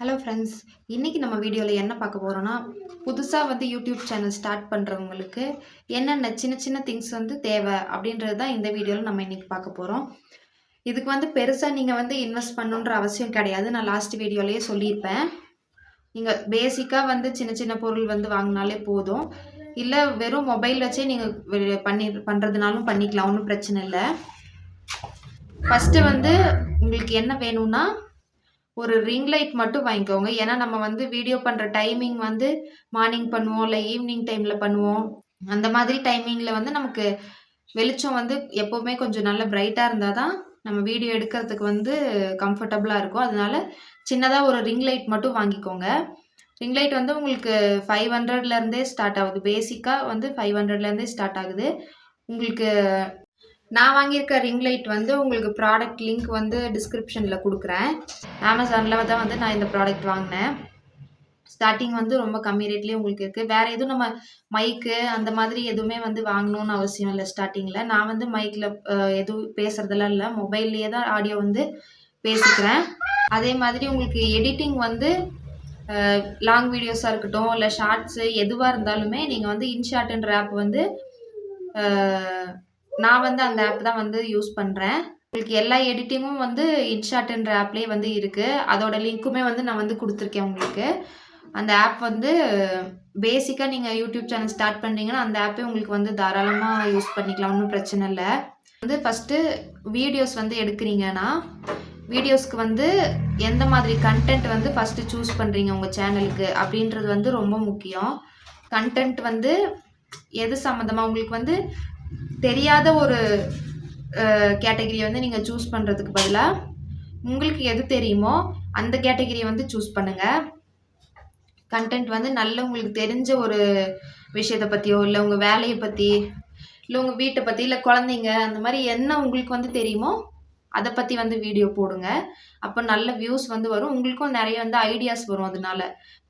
Hello friends, இன்றைக்கி நம்ம வீடியோவில் என்ன பார்க்க போகிறோன்னா, புதுசாக யூடியூப் சேனல் ஸ்டார்ட் பண்ணுறவங்களுக்கு என்னென்ன சின்ன சின்ன திங்ஸ் தேவை அப்படின்றது தான் இந்த வீடியோவில் நம்ம இன்றைக்கி பார்க்க போகிறோம். இதுக்கு பெருசாக நீங்கள் இன்வெஸ்ட் பண்ணணுன்ற அவசியம் கிடையாது. நான் லாஸ்ட் வீடியோலேயே சொல்லியிருப்பேன். நீங்கள் பேசிக்காக சின்ன சின்ன பொருள் வாங்கினாலே போதும். இல்லை வெறும் மொபைல் வச்சே நீங்கள் பண்ணுறதுனாலும் பண்ணிக்கலாம், ஒன்றும் பிரச்சனை இல்லை. ஃபஸ்ட்டு உங்களுக்கு என்ன வேணும்னா ஒரு ரிங் லைட் மட்டும் வாங்கிக்கோங்க. ஏன்னா நம்ம வீடியோ பண்ணுற டைமிங் மார்னிங் பண்ணுவோம், இல்லை ஈவினிங் டைமில் பண்ணுவோம். அந்த மாதிரி டைமிங்கில் நமக்கு வெளிச்சம் எப்போவுமே கொஞ்சம் நல்ல பிரைட்டாக இருந்தால் தான் நம்ம வீடியோ எடுக்கிறதுக்கு கம்ஃபர்டபுளாக இருக்கும். அதனால சின்னதாக ஒரு ரிங் லைட் மட்டும் வாங்கிக்கோங்க. ரிங் லைட் உங்களுக்கு 500லேருந்தே ஸ்டார்ட் ஆகுது. பேசிக்காக 500லேருந்தே ஸ்டார்ட் ஆகுது. உங்களுக்கு நான் வாங்கியிருக்க ரிங் லைட் உங்களுக்கு ப்ராடக்ட் லிங்க் டிஸ்கிரிப்ஷனில் கொடுக்குறேன். அமேசானில் தான் நான் இந்த ப்ராடக்ட் வாங்கினேன். ஸ்டார்டிங் ரொம்ப கம்மி ரேட்லேயே உங்களுக்கு இருக்குது. வேறு எதுவும் நம்ம மைக்கு அந்த மாதிரி எதுவுமே வாங்கணும்னு அவசியம் இல்லை. ஸ்டார்டிங்கில் நான் மைக்கில் எதுவும் பேசுகிறதெல்லாம் இல்லை, மொபைல்லையே தான் ஆடியோ பேசிக்கிறேன். அதே மாதிரி உங்களுக்கு எடிட்டிங் லாங் வீடியோஸாக இருக்கட்டும், இல்லை ஷார்ட்ஸு எதுவாக இருந்தாலுமே நீங்கள் இன்ஷாட்ன்ற ஆப் நான் அந்த ஆப் தான் யூஸ் பண்ணுறேன். உங்களுக்கு எல்லா எடிட்டிங்கும் இன்ஷாட்ன்ற ஆப்லேயே இருக்குது. அதோட லிங்க்குமே நான் கொடுத்துருக்கேன் உங்களுக்கு. அந்த ஆப் பேசிக்காக நீங்கள் யூடியூப் சேனல் ஸ்டார்ட் பண்ணுறீங்கன்னா அந்த ஆப்பே உங்களுக்கு தாராளமாக யூஸ் பண்ணிக்கலாம், ஒன்றும் பிரச்சனை இல்லை. ஃபஸ்ட்டு வீடியோஸ் எடுக்கிறீங்கன்னா வீடியோஸ்க்கு எந்த மாதிரி கண்டென்ட் ஃபஸ்ட்டு சூஸ் பண்ணுறீங்க உங்கள் சேனலுக்கு அப்படின்றது ரொம்ப முக்கியம். கண்டென்ட் எது சம்மந்தமாக உங்களுக்கு தெரியாத ஒரு கேட்டகரியை நீங்கள் சூஸ் பண்ணுறதுக்கு பதிலாக உங்களுக்கு எது தெரியுமோ அந்த கேட்டகரியை சூஸ் பண்ணுங்கள். கண்டென்ட் நல்ல உங்களுக்கு தெரிஞ்ச ஒரு விஷயத்தை பற்றியோ, இல்லை உங்கள் வேலையை பற்றி, இல்லை உங்கள் வீட்டை பற்றி, இல்லை குழந்தைங்க, அந்த மாதிரி என்ன உங்களுக்கு தெரியுமோ அதை பற்றி வீடியோ போடுங்க. அப்போ நல்ல வியூஸ் வரும். உங்களுக்கும் நிறைய ஐடியாஸ் வரும். அதனால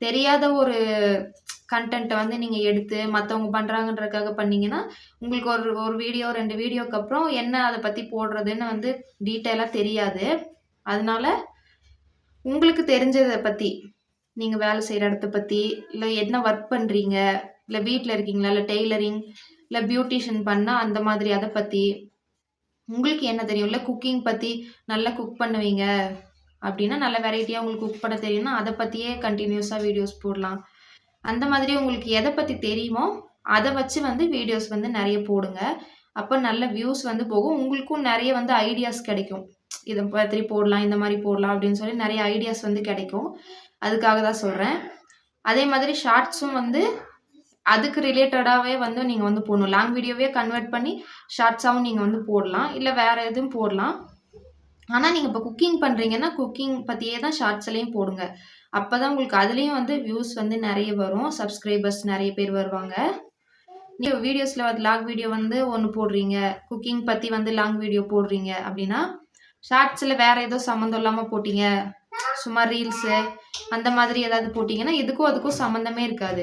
தெரியாத ஒரு கண்டென்ட்டை நீங்கள் எடுத்து மற்றவங்க பண்ணுறாங்கன்றதுக்காக பண்ணிங்கன்னா உங்களுக்கு ஒரு வீடியோ 2 வீடியோக்கு அப்புறம் என்ன அதை பற்றி போடுறதுன்னு டீட்டெயிலாக தெரியாது. அதனால உங்களுக்கு தெரிஞ்சதை பற்றி, நீங்கள் வேலை செய்கிற இடத்த பற்றி, இல்லை என்ன ஒர்க் பண்ணுறீங்க, இல்லை வீட்டில் இருக்கீங்களா, இல்லை டெய்லரிங், இல்லை பியூட்டிஷியன் பண்ணால் அந்த மாதிரி அதை பற்றி உங்களுக்கு என்ன தெரியும், இல்லை குக்கிங் பற்றி நல்லா குக் பண்ணுவீங்க அப்படின்னா, நல்ல வெரைட்டியாக உங்களுக்கு குக் பண்ண தெரியும்னா அதை பற்றியே கண்டினியூஸாக வீடியோஸ் போடலாம். அந்த மாதிரி உங்களுக்கு எதை பற்றி தெரியுமோ அதை வச்சு வீடியோஸ் நிறைய போடுங்க. அப்போ நல்ல வியூஸ் போகும். உங்களுக்கும் நிறைய ஐடியாஸ் கிடைக்கும். இதை பற்றி போடலாம், இந்த மாதிரி போடலாம் அப்படின்னு சொல்லி நிறைய ஐடியாஸ் கிடைக்கும். அதுக்காக தான் சொல்கிறேன். அதே மாதிரி ஷார்ட்ஸும் அதுக்கு ரிலேட்டடாகவே நீங்கள் போடணும். லாங் வீடியோவே கன்வெர்ட் பண்ணி ஷார்ட்ஸாகவும் நீங்கள் போடலாம், இல்லை வேறு எதுவும் போடலாம். ஆனால் நீங்கள் இப்போ குக்கிங் பண்ணுறீங்கன்னா குக்கிங் பற்றியே தான் ஷார்ட்ஸ்லேயும் போடுங்க. அப்போ தான் உங்களுக்கு அதுலேயும் வியூஸ் நிறைய வரும், சப்ஸ்கிரைபர்ஸ் நிறைய பேர் வருவாங்க. நீங்கள் வீடியோஸில் லாங் வீடியோ ஒன்று போடுறீங்க, குக்கிங் பற்றி லாங் வீடியோ போடுறீங்க அப்படின்னா, ஷார்ட்ஸில் வேறு ஏதோ சம்மந்தம் இல்லாமல் போட்டிங்க, சும்மா ரீல்ஸு அந்த மாதிரி ஏதாவது போட்டிங்கன்னா இதுக்கும் அதுக்கும் சம்மந்தமே இருக்காது.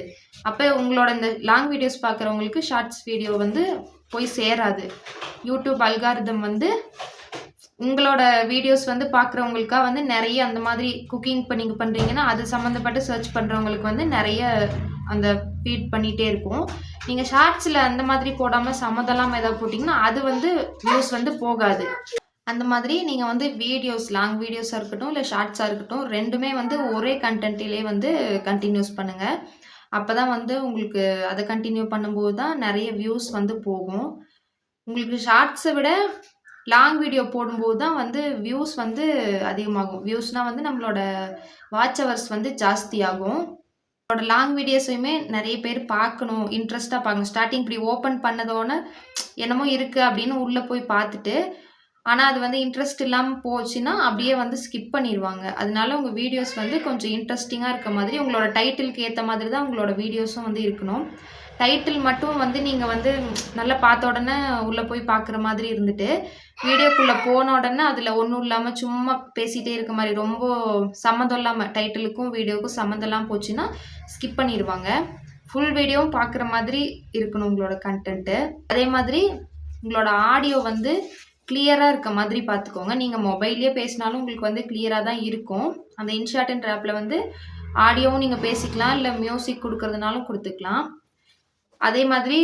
அப்போ உங்களோட இந்த லாங் வீடியோஸ் பார்க்குறவங்களுக்கு ஷார்ட்ஸ் வீடியோ போய் சேராது. யூடியூப் அல்காரிதம் உங்களோட வீடியோஸ் பார்க்குறவங்களுக்காக நிறைய அந்த மாதிரி குக்கிங் இப்போ நீங்கள் பண்ணுறீங்கன்னா அது சம்மந்தப்பட்டு சர்ச் பண்ணுறவங்களுக்கு நிறைய அந்த ஃபீட் பண்ணிகிட்டே இருக்கும். நீங்கள் ஷார்ட்ஸில் அந்த மாதிரி போடாமல் சம்மந்தம் ஏதாவது போட்டிங்கன்னா அது வியூஸ் போகாது. அந்த மாதிரி நீங்கள் வீடியோஸ் லாங் வீடியோஸாக இருக்கட்டும், இல்லை ஷார்ட்ஸாக இருக்கட்டும், ரெண்டுமே ஒரே கண்டென்ட்டிலே கண்டினியூஸ் பண்ணுங்கள். அப்போ தான் உங்களுக்கு அதை கண்டினியூ பண்ணும்போது தான் நிறைய வியூஸ் போகும். உங்களுக்கு ஷார்ட்ஸை விட லாங் வீடியோ போடும்போது தான் வியூஸ் அதிகமாகும். வியூஸ்னால் நம்மளோட வாட்ச் ஹவர்ஸ் ஜாஸ்தி ஆகும். நம்மளோட லாங் வீடியோஸையுமே நிறைய பேர் பார்க்கணும், இன்ட்ரெஸ்ட்டாக பார்க்கணும். ஸ்டார்டிங் இப்படி ஓப்பன் பண்ணதோன்னு என்னமோ இருக்குது அப்படின்னு உள்ளே போய் பார்த்துட்டு, ஆனால் அது இன்ட்ரெஸ்ட் இல்லாமல் போச்சுன்னா அப்படியே ஸ்கிப் பண்ணிடுவாங்க. அதனால உங்கள் வீடியோஸ் கொஞ்சம் இன்ட்ரெஸ்டிங்காக இருக்க மாதிரி உங்களோட டைட்டிலுக்கு ஏற்ற மாதிரி தான் உங்களோட வீடியோஸும் இருக்கணும். டைட்டில் மட்டும் நீங்கள் நல்லா பார்த்த உடனே உள்ளே போய் பார்க்குற மாதிரி இருந்துட்டு, வீடியோக்குள்ளே போன உடனே அதில் ஒன்றும் இல்லாமல் சும்மா பேசிகிட்டே இருக்க மாதிரி, ரொம்ப சம்மந்தம் இல்லாமல் டைட்டிலுக்கும் வீடியோவுக்கும் சம்மந்தம் இல்லாமல் போச்சுன்னா ஸ்கிப் பண்ணிடுவாங்க. ஃபுல் வீடியோவும் பார்க்குற மாதிரி இருக்கணும் உங்களோட கண்டென்ட்டு. அதே மாதிரி உங்களோட ஆடியோ கிளியராக இருக்க மாதிரி பார்த்துக்கோங்க. நீங்கள் மொபைல்லே பேசினாலும் உங்களுக்கு வந்து கிளியராக தான் இருக்கும். அந்த இன்ஷார்ட்ன்ற ஆப்பில் வந்து ஆடியோவும் நீங்கள் பேசிக்கலாம், இல்லை மியூசிக் கொடுக்கறதுனாலும் கொடுத்துக்கலாம். அதே மாதிரி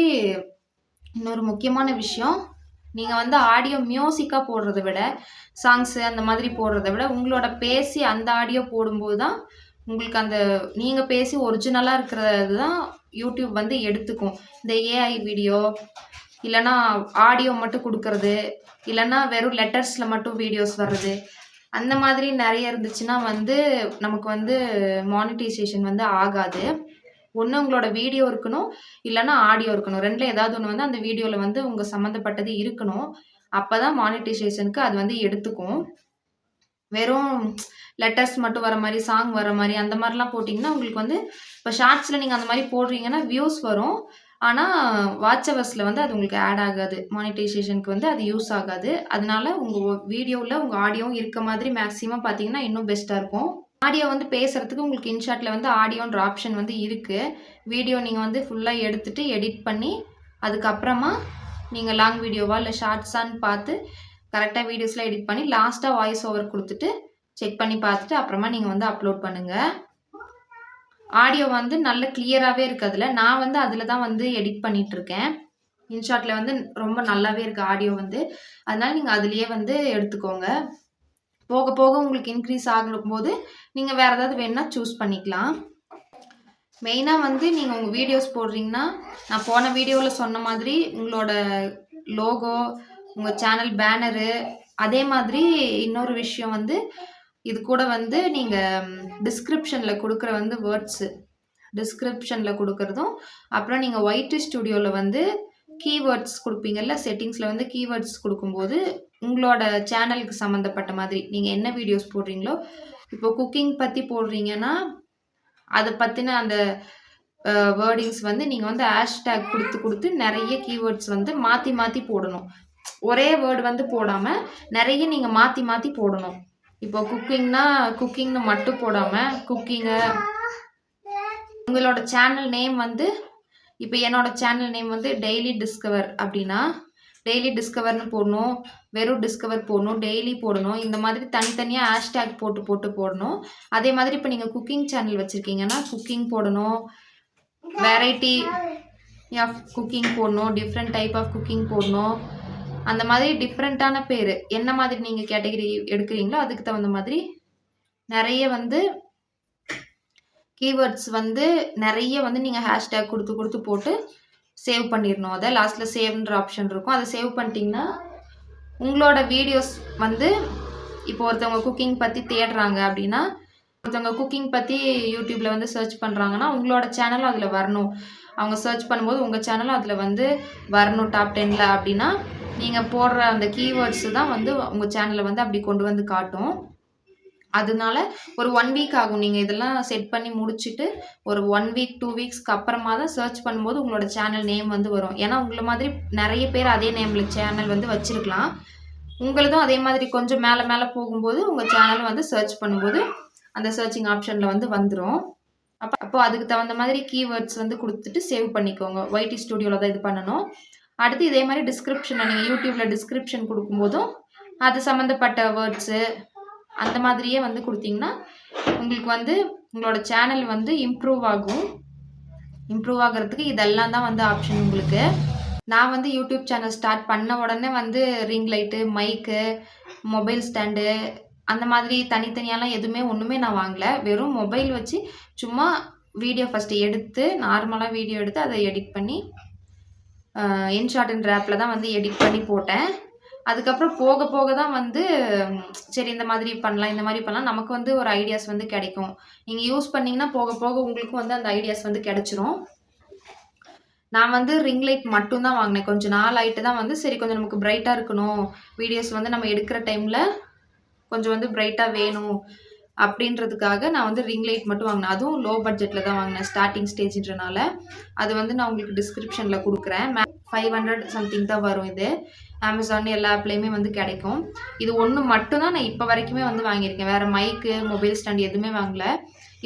இன்னொரு முக்கியமான விஷயம், நீங்கள் வந்து ஆடியோ மியூசிக்காக போடுறத விட, சாங்ஸு அந்த மாதிரி போடுறத விட, உங்களோட பேசி அந்த ஆடியோ போடும்போது தான் உங்களுக்கு அந்த நீங்கள் பேசி ஒரிஜினலாக இருக்கிறது தான் யூடியூப் வந்து எடுத்துக்கும். இந்த ஏஐ வீடியோ இல்லைன்னா ஆடியோ மட்டும் கொடுக்கறது, இல்லைன்னா வெறும் லெட்டர்ஸில் மட்டும் வீடியோஸ் வர்றது, அந்த மாதிரி நிறைய இருந்துச்சுன்னா வந்து நமக்கு வந்து மானிட்டைசேஷன் வந்து ஆகாது. ஒன்று உங்களோட வீடியோ இருக்கணும், இல்லைன்னா ஆடியோ இருக்கணும். ரெண்டில் ஏதாவது ஒன்று வந்து அந்த வீடியோவில் வந்து உங்கள் சம்மந்தப்பட்டது இருக்கணும். அப்போ தான் மானிட்டைசேஷனுக்கு அது வந்து எடுத்துக்கும். வெறும் லெட்டர்ஸ் மட்டும் வர மாதிரி, சாங் வர மாதிரி அந்த மாதிரிலாம் போட்டிங்கன்னா உங்களுக்கு வந்து இப்போ ஷார்ட்ஸில் நீங்கள் அந்த மாதிரி போடுறீங்கன்னா வியூஸ் வரும். ஆனால் வாட்ச் ஹவர்ஸில் வந்து அது உங்களுக்கு ஆட் ஆகாது. மானிட்டைசேஷனுக்கு வந்து அது யூஸ் ஆகாது. அதனால உங்கள் வீடியோவில் உங்கள் ஆடியோவும் இருக்க மாதிரி மேக்ஸிமம் பார்த்தீங்கன்னா இன்னும் பெஸ்ட்டாக இருக்கும். ஆடியோ வந்து பேசுகிறதுக்கு உங்களுக்கு இன்ஷாட்டில் வந்து ஆடியோன்ற ஆப்ஷன் வந்து இருக்குது. வீடியோ நீங்கள் வந்து ஃபுல்லாக எடுத்துகிட்டு எடிட் பண்ணி அதுக்கப்புறமா நீங்கள் லாங் வீடியோவா இல்லை ஷார்ட்ஸான்னு பார்த்து கரெக்டாக வீடியோஸ்லாம் எடிட் பண்ணி லாஸ்ட்டாக வாய்ஸ் ஓவர் கொடுத்துட்டு செக் பண்ணி பார்த்துட்டு அப்புறமா நீங்கள் வந்து அப்லோட் பண்ணுங்கள். ஆடியோ வந்து நல்ல கிளியராகவே இருக்குது அதில். நான் வந்து அதில் தான் வந்து எடிட் பண்ணிகிட்ருக்கேன். இன்ஷாட்டில் வந்து ரொம்ப நல்லாவே இருக்குது ஆடியோ வந்து. அதனால் நீங்கள் அதுலேயே வந்து எடுத்துக்கோங்க. போக போக உங்களுக்கு இன்க்ரீஸ் ஆகும்போது நீங்கள் வேறு ஏதாவது வேணுன்னா சூஸ் பண்ணிக்கலாம். மெயினாக வந்து நீங்கள் உங்கள் வீடியோஸ் போடுறீங்கன்னா, நான் போன வீடியோவில் சொன்ன மாதிரி உங்களோட லோகோ, உங்கள் சேனல் பேனரு, அதே மாதிரி இன்னொரு விஷயம் வந்து இது கூட வந்து நீங்கள் டிஸ்கிரிப்ஷனில் கொடுக்குற வந்து வேர்ட்ஸு, டிஸ்கிரிப்ஷனில் கொடுக்குறதும், அப்புறம் நீங்கள் ஒயிட் ஸ்டுடியோவில் வந்து கீவேர்ட்ஸ் கொடுப்பீங்கல்ல, செட்டிங்ஸில் வந்து கீவேர்ட்ஸ் கொடுக்கும்போது உங்களோட சேனலுக்கு சம்மந்தப்பட்ட மாதிரி நீங்கள் என்ன வீடியோஸ் போடுறீங்களோ, இப்போ குக்கிங் பற்றி போடுறீங்கன்னா அதை பற்றின அந்த வேர்டிங்ஸ் வந்து நீங்கள் வந்து ஹேஷ்டேக் கொடுத்து நிறைய கீவேர்ட்ஸ் வந்து மாற்றி மாற்றி போடணும். ஒரே வேர்டு வந்து போடாமல் நிறைய நீங்கள் மாற்றி மாற்றி போடணும். இப்போ குக்கிங்னா குக்கிங்னு மட்டும் போடாமல் குக்கிங்கு, உங்களோட சேனல் நேம் வந்து இப்போ என்னோடய சேனல் நேம் வந்து டெய்லி டிஸ்கவர் அப்படின்னா டெய்லி டிஸ்கவர்னு போடணும், வெறும் டிஸ்கவர் போடணும், டெய்லி போடணும். இந்த மாதிரி தனித்தனியாக ஹேஷ்டேக் போட்டு போடணும். அதே மாதிரி இப்போ நீங்கள் குக்கிங் சேனல் வச்சுருக்கீங்கன்னா குக்கிங் போடணும், வெரைட்டி ஆஃப் குக்கிங் போடணும், டிஃப்ரெண்ட் டைப் ஆஃப் குக்கிங் போடணும். அந்த மாதிரி டிஃப்ரெண்ட்டான பேர் என்ன மாதிரி நீங்கள் கேட்டகரி எடுக்கிறீங்களோ அதுக்கு தகுந்த மாதிரி நிறைய வந்து கீவேர்ட்ஸ் வந்து நிறைய வந்து நீங்கள் ஹேஷ்டேக் கொடுத்து போட்டு சேவ் பண்ணிடணும். அதை லாஸ்ட்டில் சேவ்ன்ற ஆப்ஷன் இருக்கும். அதை சேவ் பண்ணிட்டீங்கன்னா உங்களோட வீடியோஸ் வந்து இப்போ ஒருத்தவங்க குக்கிங் பற்றி தேடுறாங்க அப்படின்னா, ஒருத்தவங்க குக்கிங் பற்றி யூடியூப்பில் வந்து சர்ச் பண்ணுறாங்கன்னா உங்களோட சேனலும் அதில் வரணும். அவங்க சர்ச் பண்ணும்போது உங்கள் சேனலும் அதில் வந்து வரணும் டாப் 10ல் அப்படின்னா நீங்கள் போடுற அந்த கீவேர்ட்ஸு தான் வந்து உங்கள் சேனலை வந்து அப்படி கொண்டு வந்து காட்டும். அதனால ஒரு 1 வீக் ஆகும். நீங்கள் இதெல்லாம் செட் பண்ணி முடிச்சுட்டு ஒரு 1 வீக் 2 வீக்ஸ்க்கு அப்புறமா தான் சர்ச் பண்ணும்போது உங்களோட சேனல் நேம் வந்து வரும். ஏன்னா உங்களை மாதிரி நிறைய பேர் அதே நேமில் சேனல் வந்து வச்சுருக்கலாம். உங்களதும் அதே மாதிரி கொஞ்சம் மேலே போகும்போது உங்கள் சேனல் வந்து சர்ச் பண்ணும்போது அந்த சர்ச்சிங் ஆப்ஷனில் வந்து வந்துடும். அப்போ அதுக்கு தகுந்த மாதிரி கீவேர்ட்ஸ் வந்து கொடுத்துட்டு சேவ் பண்ணிக்கோங்க. ஒய்டி ஸ்டுடியோவில் தான் இது பண்ணணும். அடுத்து இதே மாதிரி டிஸ்கிரிப்ஷனில் நீங்கள் யூடியூப்பில் டிஸ்கிரிப்ஷன் கொடுக்கும்போதும் அது சம்மந்தப்பட்ட வேர்ட்ஸு அந்த மாதிரியே வந்து கொடுத்தீங்கன்னா உங்களுக்கு வந்து உங்களோட சேனல் வந்து இம்ப்ரூவ் ஆகும். இம்ப்ரூவ் ஆகிறதுக்கு இதெல்லாம் தான் வந்து ஆப்ஷன் உங்களுக்கு. நான் வந்து யூடியூப் சேனல் ஸ்டார்ட் பண்ண உடனே வந்து ரிங் லைட்டு, மைக்கு, மொபைல் ஸ்டாண்டு அந்த மாதிரி தனித்தனியாலாம் ஒன்றுமே நான் வாங்கலை. வெறும் மொபைல் வச்சு சும்மா வீடியோ ஃபஸ்ட்டு எடுத்து நார்மலாக வீடியோ எடுத்து அதை எடிட் பண்ணி இன்ஷார்ட்ன்ற ஆப்பில் தான் வந்து எடிட் பண்ணி போட்டேன். அதுக்கப்புறம் போக போக தான் வந்து சரி இந்த மாதிரி பண்ணலாம் நமக்கு வந்து ஒரு ஐடியாஸ் வந்து கிடைக்கும். நீங்கள் யூஸ் பண்ணிங்கன்னா போக போக உங்களுக்கும் வந்து அந்த ஐடியாஸ் வந்து கிடைச்சிரும். நான் வந்து ரிங் லைட் மட்டும் தான் வாங்கினேன். கொஞ்சம் நாள் ஆகிட்டு தான் வந்து சரி கொஞ்சம் நமக்கு பிரைட்டாக இருக்கணும், வீடியோஸ் வந்து நம்ம எடுக்கிற டைமில் கொஞ்சம் வந்து பிரைட்டாக வேணும் அப்படின்றதுக்காக நான் வந்து ரிங் லைட் மட்டும் வாங்கினேன். அதுவும் லோ பட்ஜெட்டில் தான் வாங்கினேன், ஸ்டார்டிங் ஸ்டேஜ்ன்றனால. அது வந்து நான் உங்களுக்கு டிஸ்கிரிப்ஷனில் கொடுக்குறேன். 500 சம்திங் தான் வரும். இது அமேசான் எல்லா ஆப்லேயுமே வந்து கிடைக்கும். இது ஒன்று மட்டும் தான் நான் இப்போ வரைக்குமே வந்து வாங்கியிருக்கேன். வேறு மைக்கு, மொபைல் ஸ்டாண்ட் எதுவுமே வாங்கலை.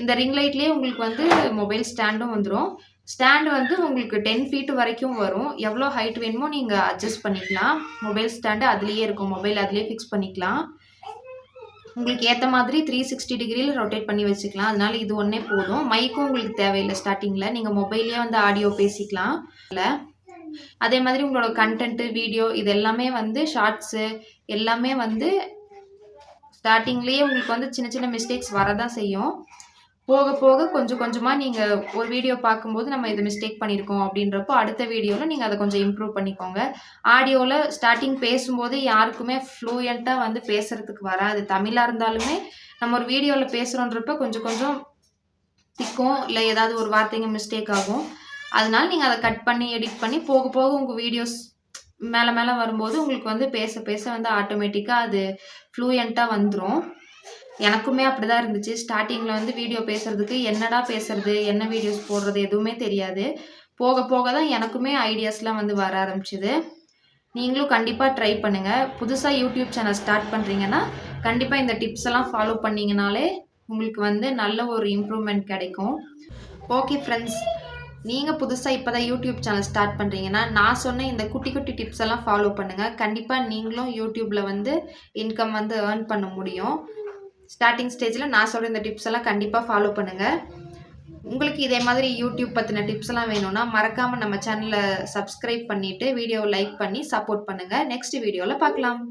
இந்த ரிங் லைட்லேயே உங்களுக்கு வந்து மொபைல் ஸ்டாண்டும் வந்துடும். ஸ்டாண்ட் வந்து உங்களுக்கு 10 ஃபீட் வரைக்கும் வரும். எவ்வளோ ஹைட் வேணுமோ நீங்க அட்ஜஸ்ட் பண்ணிக்கலாம். மொபைல் ஸ்டாண்டு அதிலேயே இருக்கும். மொபைல் அதிலேயே ஃபிக்ஸ் பண்ணிக்கலாம். உங்களுக்கு ஏத்த மாதிரி 360 டிகிரில ரொட்டேட் பண்ணி வச்சுக்கலாம். அதனால இது ஒண்ணே போதும். மைக்கும் உங்களுக்கு தேவையில்ல ஸ்டார்ட்டிங்ல. நீங்க மொபைல்லயே வந்து ஆடியோ பேசிக்கலாம். அதே மாதிரி உங்களோட கன்டென்ட், வீடியோ இது எல்லாமே வந்து ஷார்ட்ஸு எல்லாமே வந்து ஸ்டார்ட்டிங்லேயே உங்களுக்கு வந்து சின்ன சின்ன மிஸ்டேக்ஸ் வரதான் செய்யும். போக போக கொஞ்சம் கொஞ்சமாக நீங்கள் ஒரு வீடியோ பார்க்கும்போது நம்ம இது மிஸ்டேக் பண்ணியிருக்கோம் அப்படின்றப்போ அடுத்த வீடியோவில் நீங்கள் அதை கொஞ்சம் இம்ப்ரூவ் பண்ணிக்கோங்க. ஆடியோவில் ஸ்டார்டிங் பேசும்போது யாருக்குமே ஃப்ளூயண்ட்டாக வந்து பேசுகிறதுக்கு வராது. தமிழாக இருந்தாலுமே நம்ம ஒரு வீடியோவில் பேசுகிறோன்றப்ப கொஞ்சம் கொஞ்சம் திக்கும், இல்லை ஏதாவது ஒரு வார்த்தைங்க மிஸ்டேக் ஆகும். அதனால நீங்கள் அதை கட் பண்ணி எடிட் பண்ணி போக போக உங்கள் வீடியோஸ் மேலே மேலே வரும்போது உங்களுக்கு வந்து பேச பேச வந்து ஆட்டோமேட்டிக்காக அது ஃப்ளூயண்ட்டாக வந்துடும். எனக்குமே அப்படி தான் இருந்துச்சு. ஸ்டார்டிங்கில் வந்து வீடியோ பேசுகிறதுக்கு என்னடா பேசுறது, என்ன வீடியோஸ் போடுறது எதுவுமே தெரியாது. போக போக தான் எனக்குமே ஐடியாஸ்லாம் வந்து வர ஆரம்பிச்சுது. நீங்களும் கண்டிப்பாக ட்ரை பண்ணுங்கள். புதுசாக யூடியூப் சேனல் ஸ்டார்ட் பண்ணுறீங்கன்னா கண்டிப்பாக இந்த டிப்ஸ் எல்லாம் ஃபாலோ பண்ணிங்கனாலே உங்களுக்கு வந்து நல்ல ஒரு இம்ப்ரூவ்மெண்ட் கிடைக்கும். ஓகே ஃப்ரெண்ட்ஸ், நீங்கள் புதுசாக இப்போ தான் யூடியூப் சேனல் ஸ்டார்ட் பண்ணுறீங்கன்னா நான் சொன்ன இந்த குட்டி குட்டி டிப்ஸ் எல்லாம் ஃபாலோ பண்ணுங்கள். கண்டிப்பாக நீங்களும் யூடியூப்பில் வந்து இன்கம் வந்து ஏர்ன் பண்ண முடியும். ஸ்டார்டிங் ஸ்டேஜில் நான் சொல்கிற இந்த டிப்ஸ் எல்லாம் கண்டிப்பாக ஃபாலோ பண்ணுங்கள். உங்களுக்கு இதே மாதிரி யூடியூப் பற்றின டிப்ஸ் எல்லாம் வேணும்னா மறக்காமல் நம்ம சேனலை சப்ஸ்கிரைப் பண்ணிவிட்டு வீடியோவை லைக் பண்ணி சப்போர்ட் பண்ணுங்கள். நெக்ஸ்ட் வீடியோவில் பார்க்கலாம்.